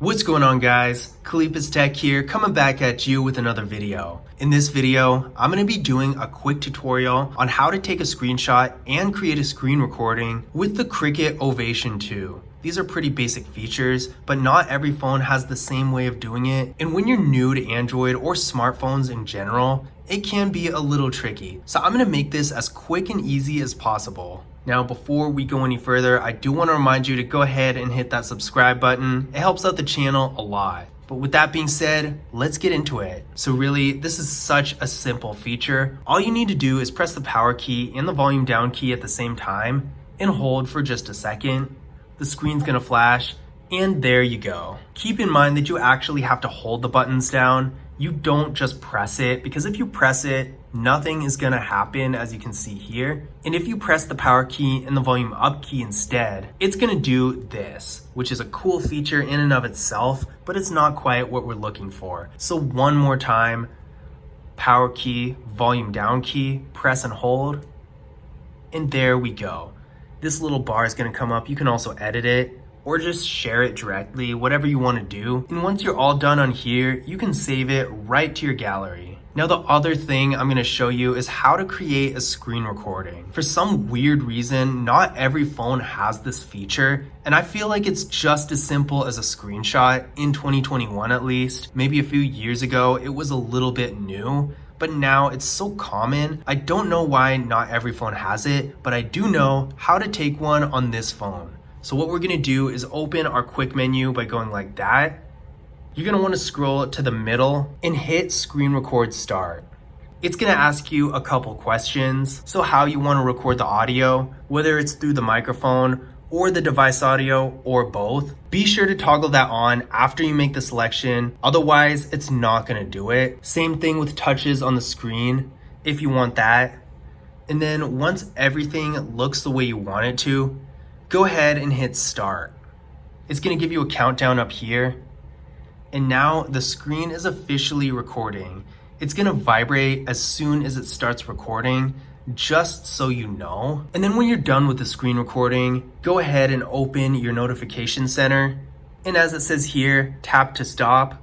What's going on, guys? Khalifa's Tech here, coming back at you with another video. In this video, I'm going to be doing a quick tutorial on how to take a screenshot and create a screen recording with the Cricket Ovation 2. These are pretty basic features, but not every phone has the same way of doing it. And when you're new to Android or smartphones in general, it can be a little tricky. So I'm going to make this as quick and easy as possible. Now, before we go any further, I do want to remind you to go ahead and hit that subscribe button. It helps out the channel a lot. But with that being said, let's get into it. So really, this is such a simple feature. All you need to do is press the power key and the volume down key at the same time and hold for just a second. The screen's gonna flash, and there you go. Keep in mind that you actually have to hold the buttons down. You don't just press it, because if you press it, nothing is gonna happen, as you can see here. And if you press the power key and the volume up key instead, it's gonna do this, which is a cool feature in and of itself, but it's not quite what we're looking for. So one more time, power key, volume down key, press and hold, and there we go. This little bar is gonna come up. You can also edit it or just share it directly, whatever you wanna do. And once you're all done on here, you can save it right to your gallery. Now, the other thing I'm gonna show you is how to create a screen recording. For some weird reason, not every phone has this feature, and I feel like it's just as simple as a screenshot in 2021 at least. Maybe a few years ago, it was a little bit new, but now it's so common. I don't know why not every phone has it, but I do know how to take one on this phone. So what we're gonna do is open our quick menu by going like that. You're gonna wanna scroll to the middle and hit screen record start. It's gonna ask you a couple questions. So how you wanna record the audio, whether it's through the microphone or the device audio or both. Be sure to toggle that on after you make the selection. Otherwise, it's not gonna do it. Same thing with touches on the screen if you want that. And then once everything looks the way you want it to, go ahead and hit start. It's gonna give you a countdown up here. And now the screen is officially recording. It's gonna vibrate as soon as it starts recording, just so you know. And then when you're done with the screen recording, go ahead and open your notification center. And as it says here, tap to stop.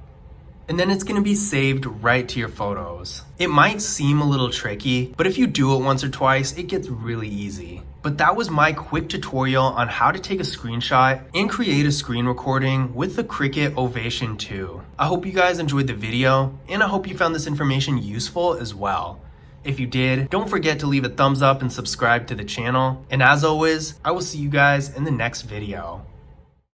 And then it's gonna be saved right to your photos. It might seem a little tricky, but if you do it once or twice, it gets really easy. But that was my quick tutorial on how to take a screenshot and create a screen recording with the Cricket Ovation 2. I hope you guys enjoyed the video, and I hope you found this information useful as well. If you did, don't forget to leave a thumbs up and subscribe to the channel. And as always, I will see you guys in the next video.